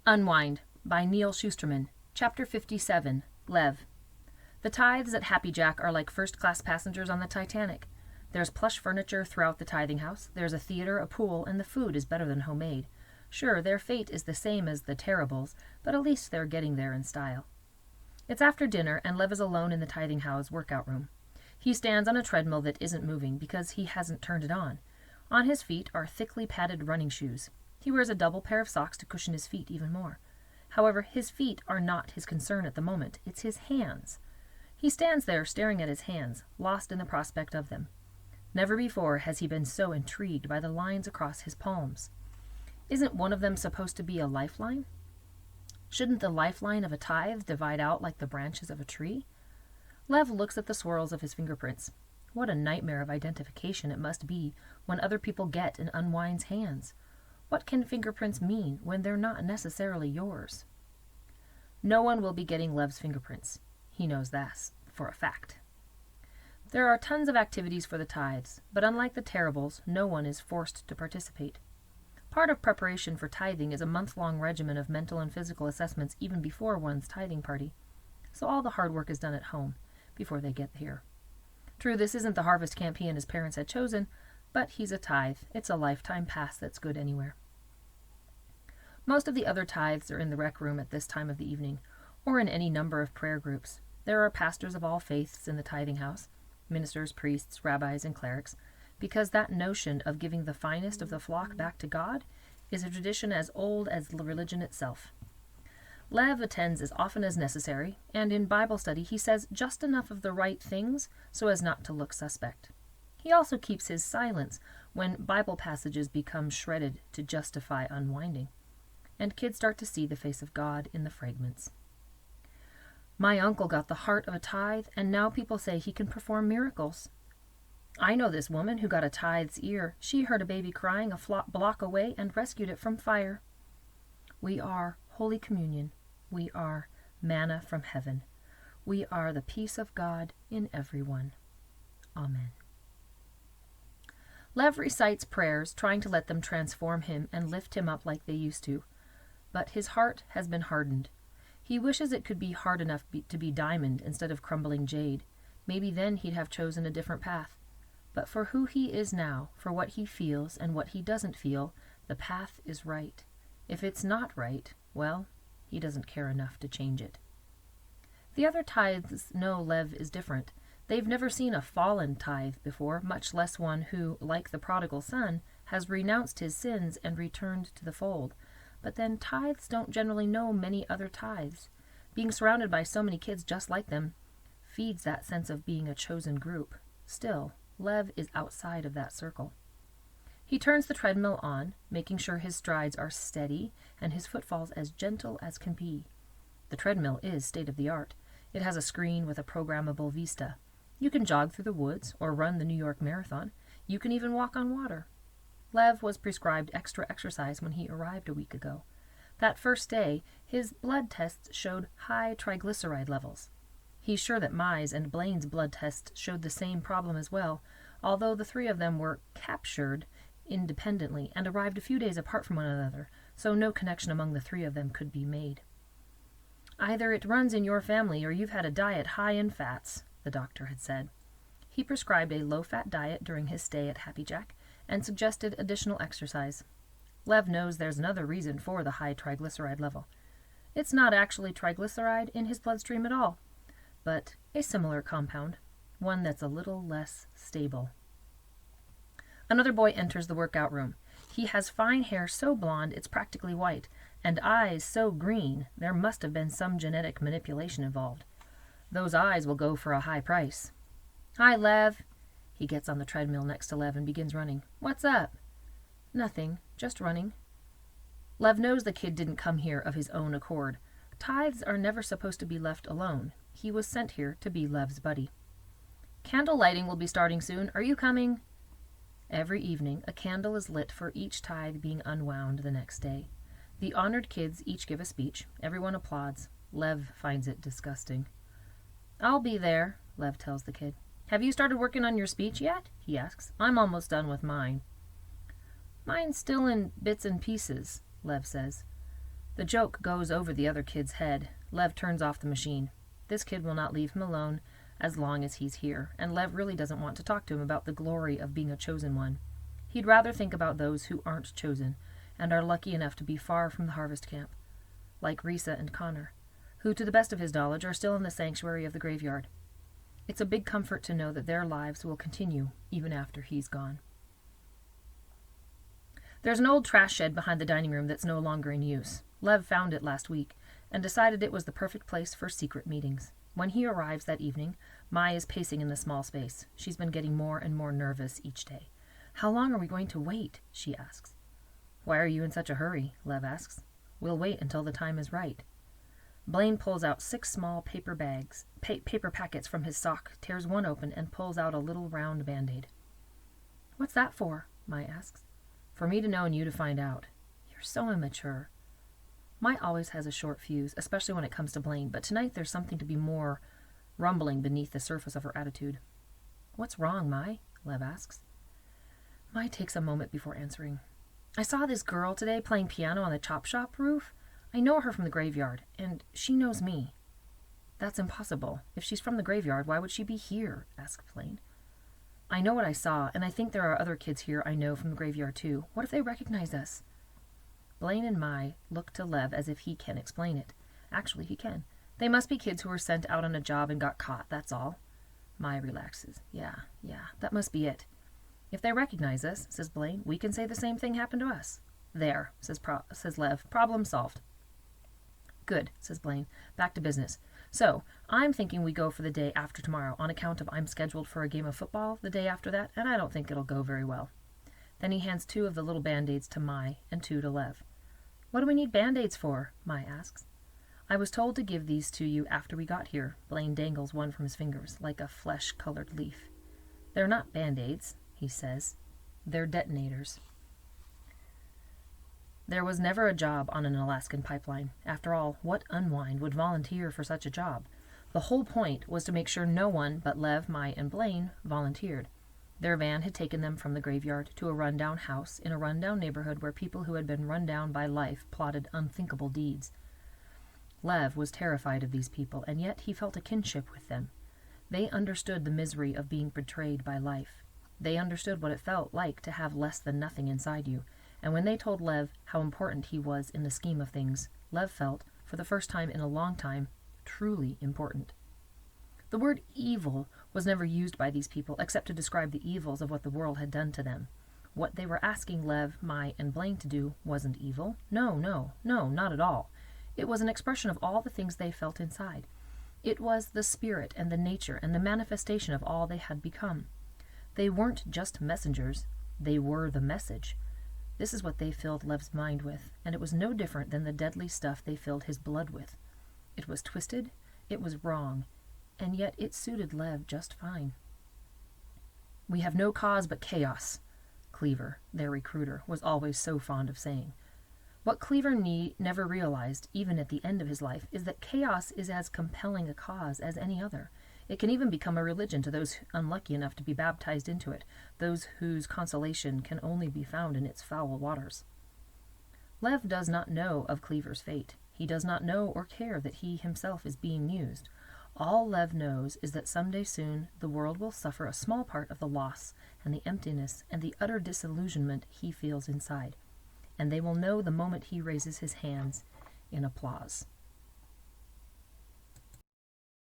Unwind by Neal Shusterman. Chapter 57. Lev. The tithes at Happy Jack are like first-class passengers on the Titanic. There's plush furniture throughout the tithing house, there's a theater, a pool, and the food is better than homemade. Sure, their fate is the same as the Terribles, but at least they're getting there in style. It's after dinner, and Lev is alone in the tithing house workout room. He stands on a treadmill that isn't moving because he hasn't turned it on. On his feet are thickly padded running shoes. He wears a double pair of socks to cushion his feet even more. However, his feet are not his concern at the moment. It's his hands. He stands there staring at his hands, lost in the prospect of them. Never before has he been so intrigued by the lines across his palms. Isn't one of them supposed to be a lifeline? Shouldn't the lifeline of a tithe divide out like the branches of a tree? Lev looks at the swirls of his fingerprints. What a nightmare of identification it must be when other people get in Unwind's hands. What can fingerprints mean when they're not necessarily yours? No one will be getting Lev's fingerprints. He knows that for a fact. There are tons of activities for the tithes, but unlike the Terribles, no one is forced to participate. Part of preparation for tithing is a month-long regimen of mental and physical assessments even before one's tithing party. So all the hard work is done at home, before they get here. True, this isn't the harvest camp he and his parents had chosen, but he's a tithe. It's a lifetime pass that's good anywhere. Most of the other tithes are in the rec room at this time of the evening, or in any number of prayer groups. There are pastors of all faiths in the tithing house, ministers, priests, rabbis, and clerics, because that notion of giving the finest of the flock back to God is a tradition as old as religion itself. Lev attends as often as necessary, and in Bible study he says just enough of the right things so as not to look suspect. He also keeps his silence when Bible passages become shredded to justify unwinding, and kids start to see the face of God in the fragments. My uncle got the heart of a tithe, and now people say he can perform miracles. I know this woman who got a tithe's ear. She heard a baby crying a block away and rescued it from fire. We are Holy Communion. We are manna from heaven. We are the peace of God in everyone. Amen. Lev recites prayers, trying to let them transform him and lift him up like they used to. But his heart has been hardened. He wishes it could be hard enough to be diamond instead of crumbling jade. Maybe then he'd have chosen a different path. But for who he is now, for what he feels and what he doesn't feel, the path is right. If it's not right, well, he doesn't care enough to change it. The other tithes know Lev is different. They've never seen a fallen tithe before, much less one who, like the prodigal son, has renounced his sins and returned to the fold. But then tithes don't generally know many other tithes. Being surrounded by so many kids just like them feeds that sense of being a chosen group. Still, Lev is outside of that circle. He turns the treadmill on, making sure his strides are steady and his footfalls as gentle as can be. The treadmill is state-of-the-art. It has a screen with a programmable vista. You can jog through the woods or run the New York Marathon. You can even walk on water. Lev was prescribed extra exercise when he arrived a week ago. That first day, his blood tests showed high triglyceride levels. He's sure that Mai's and Blaine's blood tests showed the same problem as well, although the three of them were captured independently and arrived a few days apart from one another, so no connection among the three of them could be made. Either it runs in your family or you've had a diet high in fats, the doctor had said. He prescribed a low-fat diet during his stay at Happy Jack and suggested additional exercise. Lev knows there's another reason for the high triglyceride level. It's not actually triglyceride in his bloodstream at all, but a similar compound, one that's a little less stable. Another boy enters the workout room. He has fine hair so blonde it's practically white, and eyes so green there must have been some genetic manipulation involved. Those eyes will go for a high price. Hi, Lev. He gets on the treadmill next to Lev and begins running. What's up? Nothing, just running. Lev knows the kid didn't come here of his own accord. Tithes are never supposed to be left alone. He was sent here to be Lev's buddy. Candle lighting will be starting soon. Are you coming? Every evening, a candle is lit for each tithe being unwound the next day. The honored kids each give a speech. Everyone applauds. Lev finds it disgusting. I'll be there, Lev tells the kid. Have you started working on your speech yet? He asks. I'm almost done with mine. Mine's still in bits and pieces, Lev says. The joke goes over the other kid's head. Lev turns off the machine. This kid will not leave him alone as long as he's here, and Lev really doesn't want to talk to him about the glory of being a chosen one. He'd rather think about those who aren't chosen and are lucky enough to be far from the harvest camp, like Risa and Connor, who, to the best of his knowledge, are still in the sanctuary of the graveyard. It's a big comfort to know that their lives will continue even after he's gone. There's an old trash shed behind the dining room that's no longer in use. Lev found it last week and decided it was the perfect place for secret meetings. When he arrives that evening, Mai is pacing in the small space. She's been getting more and more nervous each day. "How long are we going to wait?" she asks. "Why are you in such a hurry?" Lev asks. "We'll wait until the time is right." Blaine pulls out 6 small paper packets from his sock, tears one open, and pulls out a little round Band-Aid. "What's that for?" Mai asks. "For me to know and you to find out." "You're so immature." Mai always has a short fuse, especially when it comes to Blaine, but tonight there's something to be more rumbling beneath the surface of her attitude. "What's wrong, Mai?" Lev asks. Mai takes a moment before answering. "I saw this girl today playing piano on the chop shop roof. I know her from the graveyard, and she knows me." "That's impossible. If she's from the graveyard, why would she be here?" asks Blaine. "I know what I saw, and I think there are other kids here I know from the graveyard too. What if they recognize us?" Blaine and Mai look to Lev as if he can explain it. Actually, he can. "They must be kids who were sent out on a job and got caught, that's all." Mai relaxes. Yeah, that must be it. "If they recognize us," says Blaine, "we can say the same thing happened to us." "There," says Lev. "Problem solved." "Good," says Blaine. "Back to business. So, I'm thinking we go for the day after tomorrow, on account of I'm scheduled for a game of football the day after that, and I don't think it'll go very well." Then he hands 2 of the little Band-Aids to Mai and 2 to Lev. "What do we need Band-Aids for?" Mai asks. "I was told to give these to you after we got here." Blaine dangles one from his fingers, like a flesh-colored leaf. "They're not Band-Aids," he says. "They're detonators." There was never a job on an Alaskan pipeline. After all, what Unwind would volunteer for such a job? The whole point was to make sure no one but Lev, Mai, and Blaine volunteered. Their van had taken them from the graveyard to a rundown house in a rundown neighborhood where people who had been run down by life plotted unthinkable deeds. Lev was terrified of these people, and yet he felt a kinship with them. They understood the misery of being betrayed by life. They understood what it felt like to have less than nothing inside you, and when they told Lev how important he was in the scheme of things, Lev felt, for the first time in a long time, truly important. The word evil was never used by these people except to describe the evils of what the world had done to them. What they were asking Lev, Mai, and Blaine to do wasn't evil. No, not at all. It was an expression of all the things they felt inside. It was the spirit and the nature and the manifestation of all they had become. They weren't just messengers. They were the message. This is what they filled Lev's mind with, and it was no different than the deadly stuff they filled his blood with. It was twisted, it was wrong, and yet it suited Lev just fine. "We have no cause but chaos," Cleaver, their recruiter, was always so fond of saying. What Cleaver never realized, even at the end of his life, is that chaos is as compelling a cause as any other. It can even become a religion to those unlucky enough to be baptized into it, those whose consolation can only be found in its foul waters. Lev does not know of Cleaver's fate. He does not know or care that he himself is being used. All Lev knows is that someday soon the world will suffer a small part of the loss and the emptiness and the utter disillusionment he feels inside, and they will know the moment he raises his hands in applause.